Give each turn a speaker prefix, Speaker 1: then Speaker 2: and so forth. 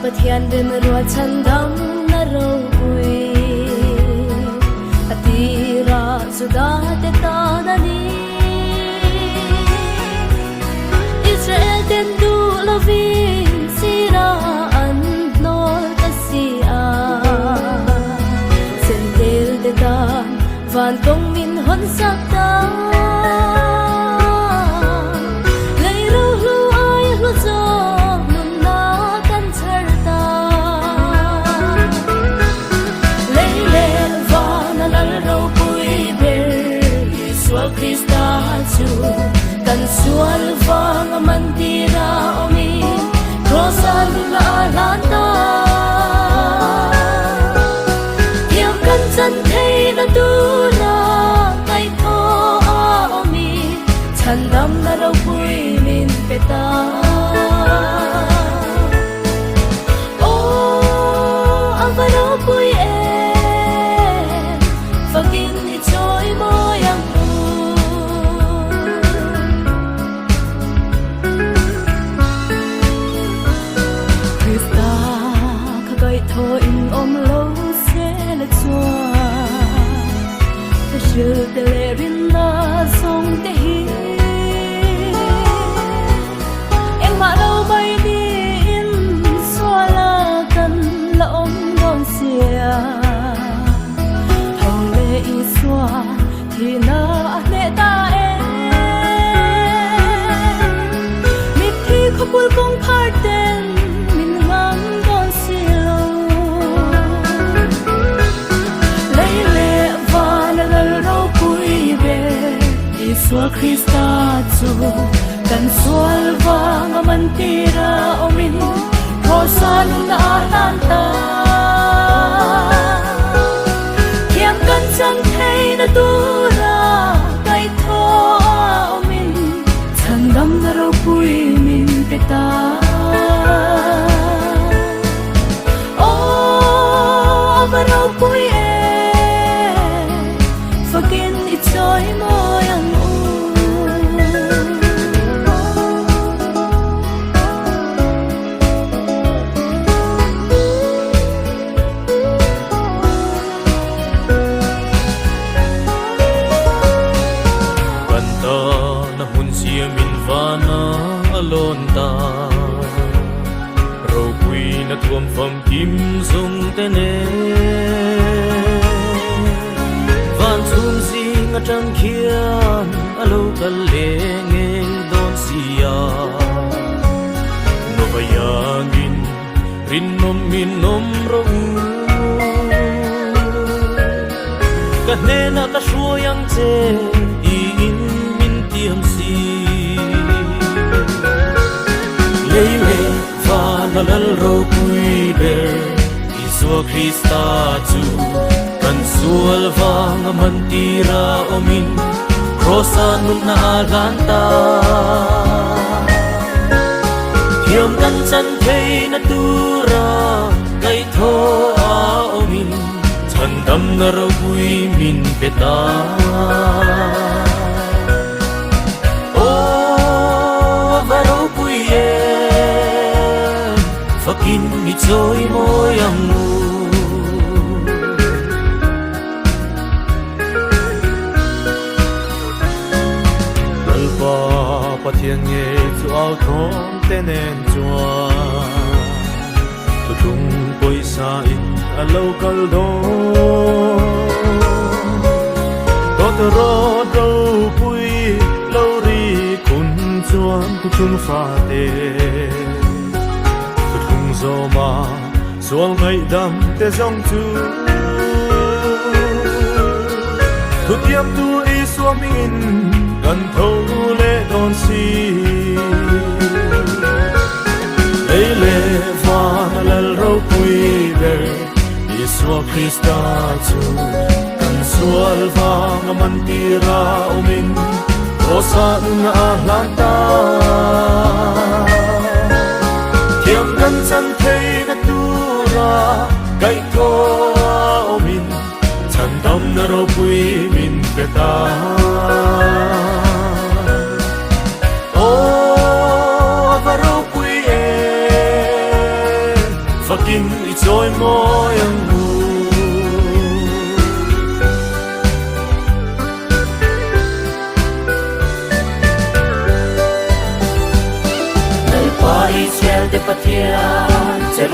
Speaker 1: pathian din ruat chandam na roi atira suda te ta dani Israel ten du lovin sira an nol tasia sentel te ta van tong min hon sakta Kan sual vang mantira omi krosan la lanta Tiam kan chan thei na tura kai tho a omi chandam na ro pui min peta O avaro pui fakin ni choi mo yang thôi in ôm lâu sẽ là chua ta chưa để lệ rin na sông te hi em mà đâu bay đi in xóa la cần là ôm đón xìa hầu lệ y xóa thì na lệ ta em mít khi không buồn công khát tên mình ngắm đón xìa Isua Krista tu kan sual vang mantira omin rosan na lanta Kiam kan chan thei na tura kai tho omin chandam na ro pui min peta O avaro pui fakin itoi mo yang
Speaker 2: alon ta ro pui na tuam pham kim sung te ne van sum sing a tang khian alo kal le ngeng don sia no bayangin rin nom min nom ro ka ne na ka shuang che in min tiam si Leile vanalal ro pui ber Isua Krista tu kan sual vang mantira omin krosan na lanta Tiam kan chan thei na tura kai tho a omin chandam na ro pui min peta Fakin ni choi mo yang mu Alpa pathian nge chu ao thom tenen chua Tu tung poi sa in alo kal do To ro do pui lo ri kun chuan tu chung fa te Zoma Sual ngay đam te dòng tu Thu tiêm tu y xua min Gần thâu lệ đòn si Ê lệ và lal rau quy bè Isua Krista tu Gần sual vang mantira omin Rosa na lanta Tiam kan chan thei na tura kai ko omin chandam na ro pui min peta O avaro pui in i joy mo yang mu
Speaker 1: Israel de patia che